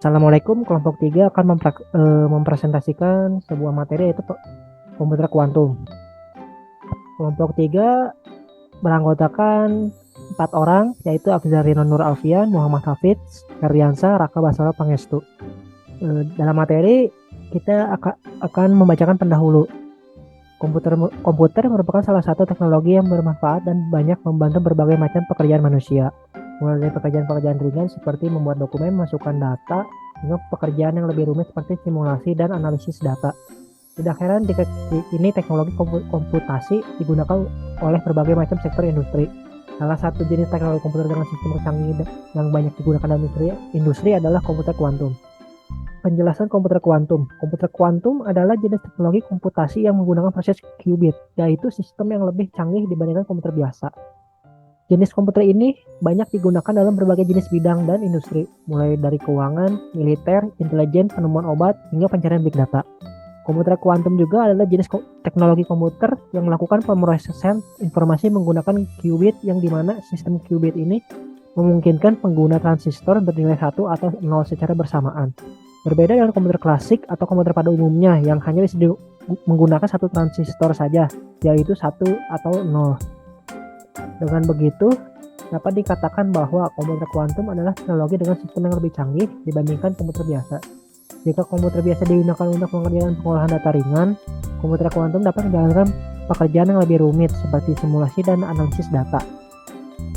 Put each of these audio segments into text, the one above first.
Assalamualaikum, kelompok 3 akan mempresentasikan sebuah materi yaitu komputer kuantum. Kelompok 3 beranggotakan 4 orang, yaitu Afzarino Nur Alfian, Muhammad Hafidz, Ferdiansa, Raka Basara Pangestu. Dalam materi, kita akan membacakan pendahulu. Komputer merupakan salah satu teknologi yang bermanfaat dan banyak membantu berbagai macam pekerjaan manusia. Mulai dari pekerjaan-pekerjaan ringan seperti membuat dokumen, masukkan data, hingga pekerjaan yang lebih rumit seperti simulasi dan analisis data. Tidak heran jika ini teknologi komputasi digunakan oleh berbagai macam sektor industri. Salah satu jenis teknologi komputer dengan sistem canggih yang banyak digunakan dalam industri adalah komputer kuantum. Penjelasan komputer kuantum. Komputer kuantum adalah jenis teknologi komputasi yang menggunakan proses qubit, yaitu sistem yang lebih canggih dibandingkan komputer biasa. Jenis komputer ini banyak digunakan dalam berbagai jenis bidang dan industri, mulai dari keuangan, militer, intelijen, penemuan obat, hingga pencarian big data. Komputer kuantum juga adalah jenis teknologi komputer yang melakukan pemrosesan informasi menggunakan qubit, yang dimana sistem qubit ini memungkinkan pengguna transistor bernilai 1 atau 0 secara bersamaan. Berbeda dengan komputer klasik atau komputer pada umumnya yang hanya bisa menggunakan satu transistor saja, yaitu 1 atau 0. Dengan begitu, dapat dikatakan bahwa komputer kuantum adalah teknologi dengan sistem yang lebih canggih dibandingkan komputer biasa. Jika komputer biasa digunakan untuk mengerjakan pengolahan data ringan, komputer kuantum dapat menjalankan pekerjaan yang lebih rumit seperti simulasi dan analisis data,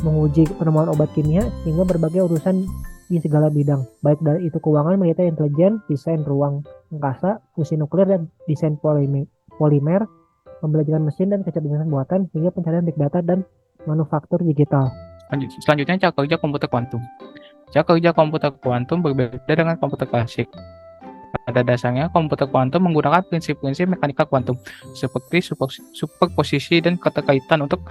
menguji penemuan obat kimia, hingga berbagai urusan di segala bidang, baik dari itu keuangan, militer, intelijen, desain ruang angkasa, fusi nuklir, dan desain polimer, pembelajaran mesin dan kecerdasan buatan, hingga pencarian big data dan manufaktur digital. Selanjutnya, cara kerja komputer kuantum. Cara kerja komputer kuantum berbeda dengan komputer klasik. Pada dasarnya, komputer kuantum menggunakan prinsip-prinsip mekanika kuantum seperti superposisi dan keterkaitan untuk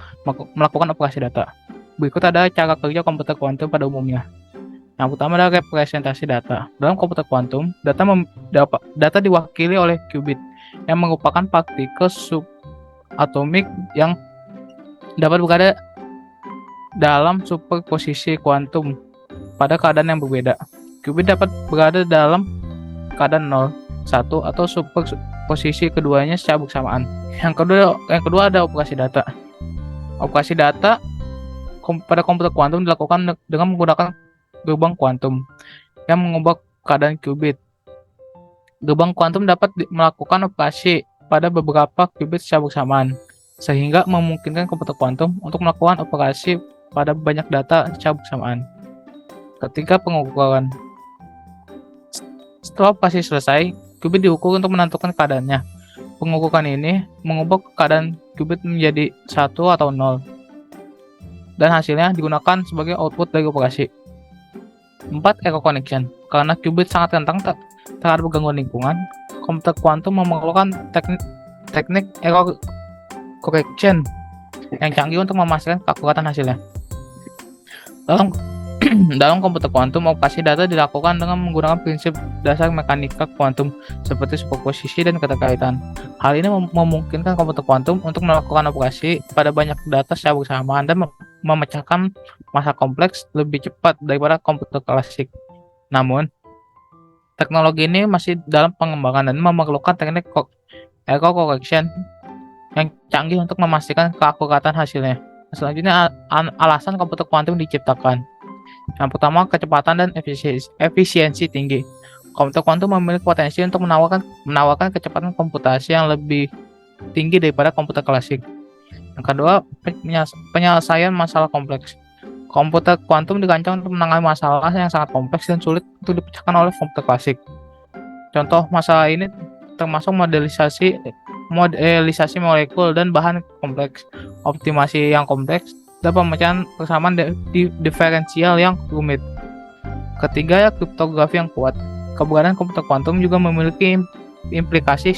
melakukan operasi data. Berikut ada cara kerja komputer kuantum pada umumnya. Yang pertama adalah representasi data. Dalam komputer kuantum, data diwakili oleh qubit yang merupakan partikel subatomik yang dapat berada dalam superposisi kuantum pada keadaan yang berbeda. Qubit dapat berada dalam keadaan 0, 1 atau superposisi keduanya secara bersamaan. Yang kedua ada operasi data. Operasi data pada komputer kuantum dilakukan dengan menggunakan gerbang kuantum yang mengubah keadaan qubit. Gerbang kuantum dapat melakukan operasi pada beberapa qubit secara bersamaan, sehingga memungkinkan komputer kuantum untuk melakukan operasi pada banyak data secara bersamaan. Ketika pengukuran, setelah operasi selesai, qubit diukur untuk menentukan keadaannya. Pengukuran ini mengubah keadaan qubit menjadi 1 atau 0, dan hasilnya digunakan sebagai output dari operasi. 4. Error connection. Karena qubit sangat rentan terhadap gangguan lingkungan, komputer kuantum memerlukan teknik error correction yang canggih untuk memastikan keakuratan hasilnya. Dalam komputer kuantum, operasi data dilakukan dengan menggunakan prinsip dasar mekanika kuantum seperti superposisi dan keterkaitan. Hal ini memungkinkan komputer kuantum untuk melakukan operasi pada banyak data secara bersamaan dan memecahkan masalah kompleks lebih cepat daripada komputer klasik. Namun, teknologi ini masih dalam pengembangan dan memerlukan teknik error correction yang canggih untuk memastikan keakuratan hasilnya. Selanjutnya, alasan komputer kuantum diciptakan. Yang pertama, kecepatan dan efisiensi tinggi. Komputer kuantum memiliki potensi untuk menawarkan kecepatan komputasi yang lebih tinggi daripada komputer klasik. Yang kedua, penyelesaian masalah kompleks. Komputer kuantum dirancang untuk menangani masalah yang sangat kompleks dan sulit untuk dipecahkan oleh komputer klasik. Contoh masalah ini termasuk modelisasi molekul dan bahan kompleks, optimasi yang kompleks, dan pemecahan persamaan diferensial yang rumit. Ketiga, kriptografi yang kuat. Keberadaan komputer kuantum juga memiliki implikasi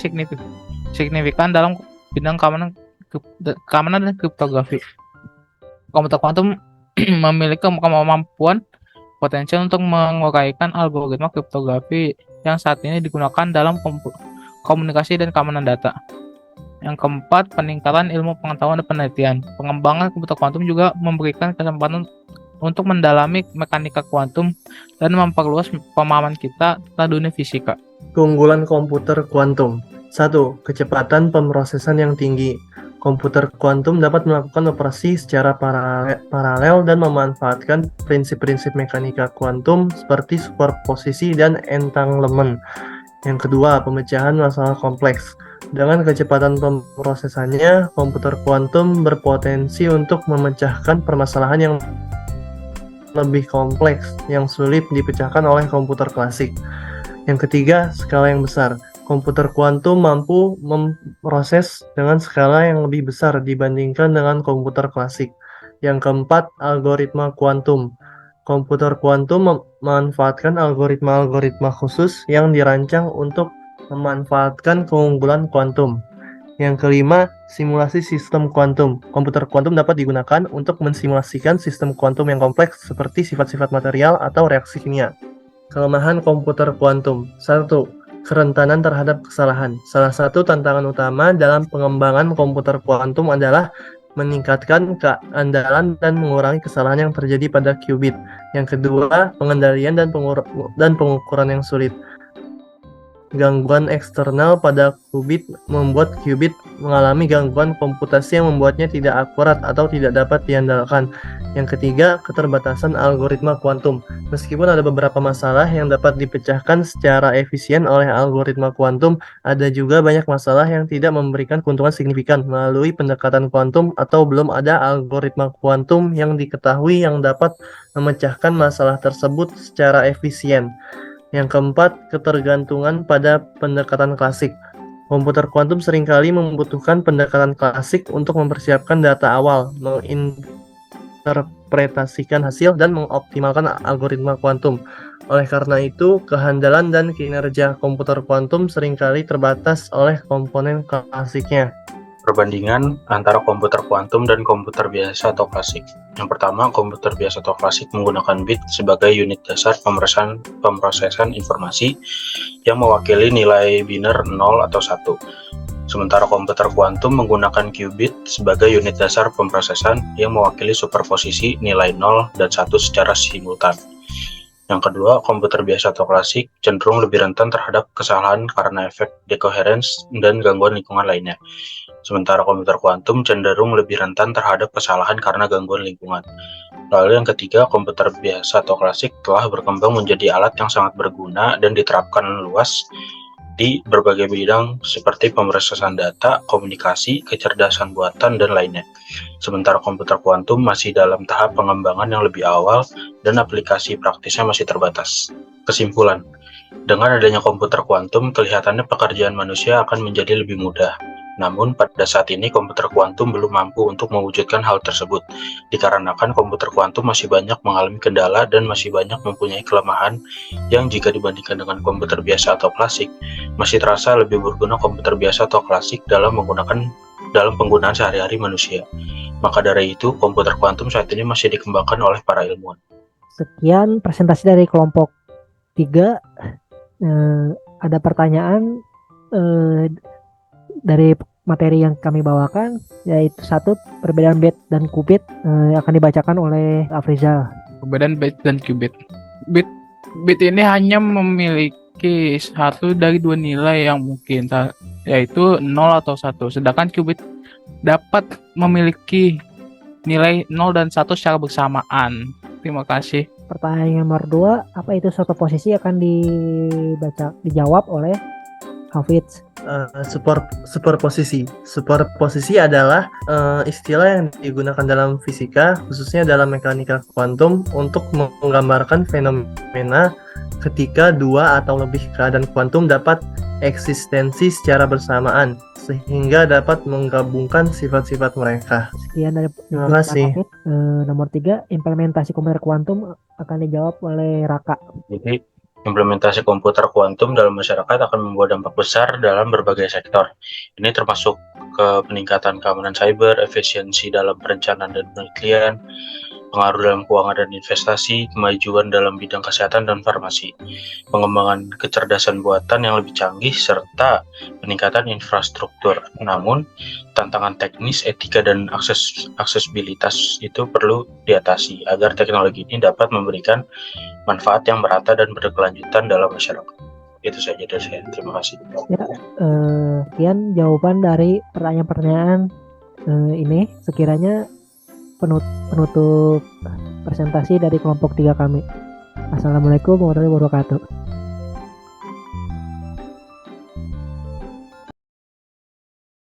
signifikan dalam bidang keamanan dan kriptografi. Komputer kuantum memiliki kemampuan potensial untuk menguraikan algoritma kriptografi yang saat ini digunakan dalam komunikasi dan keamanan data. Yang keempat, peningkatan ilmu pengetahuan dan penelitian. Pengembangan komputer kuantum juga memberikan kesempatan untuk mendalami mekanika kuantum dan memperluas pemahaman kita tentang dunia fisika. Keunggulan komputer kuantum. 1. Kecepatan pemrosesan yang tinggi. Komputer kuantum dapat melakukan operasi secara paralel dan memanfaatkan prinsip-prinsip mekanika kuantum seperti superposisi dan entanglement. Yang kedua, pemecahan masalah kompleks. Dengan kecepatan pemrosesannya, komputer kuantum berpotensi untuk memecahkan permasalahan yang lebih kompleks yang sulit dipecahkan oleh komputer klasik. Yang ketiga, skala yang besar. Komputer kuantum mampu memproses dengan skala yang lebih besar dibandingkan dengan komputer klasik. Yang keempat, algoritma kuantum. Komputer kuantum memanfaatkan algoritma-algoritma khusus yang dirancang untuk memanfaatkan keunggulan kuantum. Yang kelima, simulasi sistem kuantum. Komputer kuantum dapat digunakan untuk mensimulasikan sistem kuantum yang kompleks seperti sifat-sifat material atau reaksi kimia. Kelemahan komputer kuantum. 1. Kerentanan terhadap kesalahan. Salah satu tantangan utama dalam pengembangan komputer kuantum adalah meningkatkan keandalan dan mengurangi kesalahan yang terjadi pada qubit. Yang kedua, pengendalian dan pengukuran yang sulit. Gangguan eksternal pada qubit membuat qubit mengalami gangguan komputasi yang membuatnya tidak akurat atau tidak dapat diandalkan. Yang ketiga, keterbatasan algoritma kuantum. Meskipun ada beberapa masalah yang dapat dipecahkan secara efisien oleh algoritma kuantum, ada juga banyak masalah yang tidak memberikan keuntungan signifikan melalui pendekatan kuantum atau belum ada algoritma kuantum yang diketahui yang dapat memecahkan masalah tersebut secara efisien. Yang keempat, ketergantungan pada pendekatan klasik. Komputer kuantum seringkali membutuhkan pendekatan klasik untuk mempersiapkan data awal, menginterpretasikan hasil, dan mengoptimalkan algoritma kuantum. Oleh karena itu, kehandalan dan kinerja komputer kuantum seringkali terbatas oleh komponen klasiknya. Perbandingan antara komputer kuantum dan komputer biasa atau klasik. Yang pertama, komputer biasa atau klasik menggunakan bit sebagai unit dasar pemrosesan informasi yang mewakili nilai biner 0 atau 1. Sementara komputer kuantum menggunakan qubit sebagai unit dasar pemrosesan yang mewakili superposisi nilai 0 dan 1 secara simultan. Yang kedua, komputer biasa atau klasik cenderung lebih rentan terhadap kesalahan karena efek decoherence dan gangguan lingkungan lainnya. Sementara komputer kuantum cenderung lebih rentan terhadap kesalahan karena gangguan lingkungan. Lalu yang ketiga, komputer biasa atau klasik telah berkembang menjadi alat yang sangat berguna dan diterapkan luas di berbagai bidang seperti pemrosesan data, komunikasi, kecerdasan buatan, dan lainnya. Sementara komputer kuantum masih dalam tahap pengembangan yang lebih awal dan aplikasi praktisnya masih terbatas. Kesimpulan, dengan adanya komputer kuantum, kelihatannya pekerjaan manusia akan menjadi lebih mudah. Namun, pada saat ini komputer kuantum belum mampu untuk mewujudkan hal tersebut, dikarenakan komputer kuantum masih banyak mengalami kendala dan masih banyak mempunyai kelemahan yang jika dibandingkan dengan komputer biasa atau klasik, masih terasa lebih berguna komputer biasa atau klasik dalam penggunaan sehari-hari manusia. Maka dari itu, komputer kuantum saat ini masih dikembangkan oleh para ilmuwan. Sekian presentasi dari kelompok 3. Ada pertanyaan dari materi yang kami bawakan, yaitu 1, perbedaan bit dan qubit, akan dibacakan oleh Afrizal. Perbedaan bit dan qubit. Bit ini hanya memiliki satu dari dua nilai yang mungkin, yaitu 0 atau 1. Sedangkan qubit dapat memiliki nilai 0 dan 1 secara bersamaan. Terima kasih. Pertanyaan nomor 2, apa itu superposisi, akan dijawab oleh Hafiz. Superposisi. Superposisi adalah istilah yang digunakan dalam fisika, khususnya dalam mekanika kuantum, untuk menggambarkan fenomena ketika dua atau lebih keadaan kuantum dapat eksistensi secara bersamaan, sehingga dapat menggabungkan sifat-sifat mereka. Sekian dari Terima kasih. Nomor 3, implementasi komputer kuantum, akan dijawab oleh Raka. Jadi, implementasi komputer kuantum dalam masyarakat akan membawa dampak besar dalam berbagai sektor. Ini termasuk ke peningkatan keamanan cyber, efisiensi dalam perencanaan dan penelitian, pengaruh dalam keuangan dan investasi, kemajuan dalam bidang kesehatan dan farmasi, pengembangan kecerdasan buatan yang lebih canggih, serta peningkatan infrastruktur. Namun, tantangan teknis, etika, dan aksesibilitas itu perlu diatasi agar teknologi ini dapat memberikan manfaat yang merata dan berkelanjutan dalam masyarakat. Itu saja dari saya. Terima kasih. Sekian jawaban dari pertanyaan-pertanyaan ini. Sekiranya penutup presentasi dari kelompok 3 kami. Assalamualaikum warahmatullahi wabarakatuh.